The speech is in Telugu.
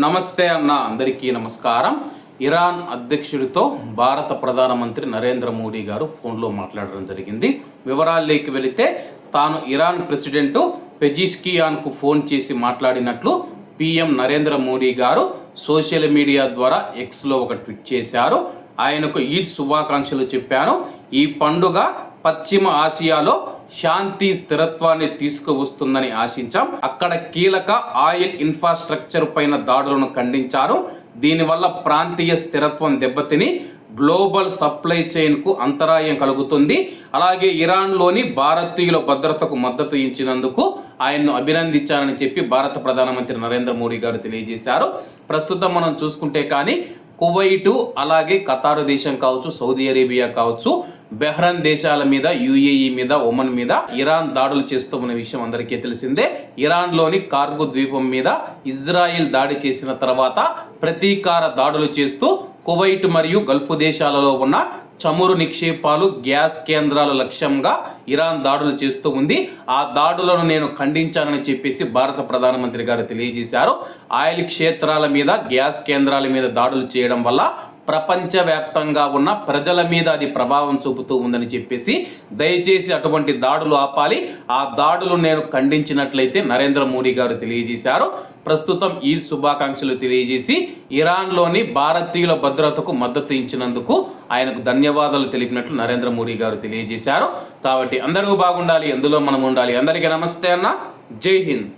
నమస్తే అన్న, అందరికీ నమస్కారం. ఇరాన్ అధ్యక్షుడితో భారత ప్రధానమంత్రి నరేంద్ర మోడీ గారు ఫోన్లో మాట్లాడడం జరిగింది. వివరాల్లోకి వెళితే తాను ఇరాన్ ప్రెసిడెంట్ పెజిష్కియాన్కు ఫోన్ చేసి మాట్లాడినట్లు పిఎం నరేంద్ర మోడీ గారు సోషల్ మీడియా ద్వారా ఎక్స్లో ఒక ట్వీట్ చేశారు. ఆయనకు ఈద్ శుభాకాంక్షలు చెప్పాను. ఈ పండుగ పశ్చిమ ఆసియాలో శాంతి స్థిరత్వాన్ని తీసుకువస్తుందని ఆశించాం. అక్కడ కీలక ఆయిల్ ఇన్ఫ్రాస్ట్రక్చర్ పైన దాడులను ఖండించారు. దీనివల్ల ప్రాంతీయ స్థిరత్వం దెబ్బతిని గ్లోబల్ సప్లై చైన్కు అంతరాయం కలుగుతుంది. అలాగే ఇరాన్లోని భారతీయుల భద్రతకు మద్దతు ఇచ్చినందుకు ఆయన్ను అభినందించాలని చెప్పి భారత ప్రధానమంత్రి నరేంద్ర మోడీ గారు తెలియజేశారు. ప్రస్తుతం మనం చూసుకుంటే కానీ కువైటు, అలాగే ఖతారు దేశం కావచ్చు, సౌదీ అరేబియా కావచ్చు, బెహ్రన్ దేశాల మీద, యుఏఈ మీద, ఒమన్ మీద ఇరాన్ దాడులు చేస్తూ ఉన్న విషయం అందరికీ తెలిసిందే. ఇరాన్లోని కార్గు ద్వీపం మీద ఇజ్రాయిల్ దాడి చేసిన తర్వాత ప్రతీకార దాడులు చేస్తూ కువైట్ మరియు గల్ఫ్ దేశాలలో ఉన్న చమురు నిక్షేపాలు, గ్యాస్ కేంద్రాల లక్ష్యంగా ఇరాన్ దాడులు చేస్తూ ఉంది. ఆ దాడులను నేను ఖండించానని చెప్పేసి భారత ప్రధానమంత్రి గారు తెలియజేశారు. ఆయిల్ క్షేత్రాల మీద, గ్యాస్ కేంద్రాల మీద దాడులు చేయడం వల్ల ప్రపంచవ్యాప్తంగా ఉన్న ప్రజల మీద అది ప్రభావం చూపుతూ ఉందని చెప్పేసి దయచేసి అటువంటి దాడులు ఆపాలి. ఆ దాడులు నేను ఖండించినట్లయితే నరేంద్ర మోడీ గారు తెలియజేశారు. ప్రస్తుతం ఈ శుభాకాంక్షలు తెలియజేసి ఇరాన్లోని భారతీయుల భద్రతకు మద్దతు ఇచ్చినందుకు ఆయనకు ధన్యవాదాలు తెలిపినట్లు నరేంద్ర మోడీ గారు తెలియజేశారు. కాబట్టి అందరూ బాగుండాలి, ఎందులో మనం ఉండాలి. అందరికీ నమస్తే అన్న, జై హింద్.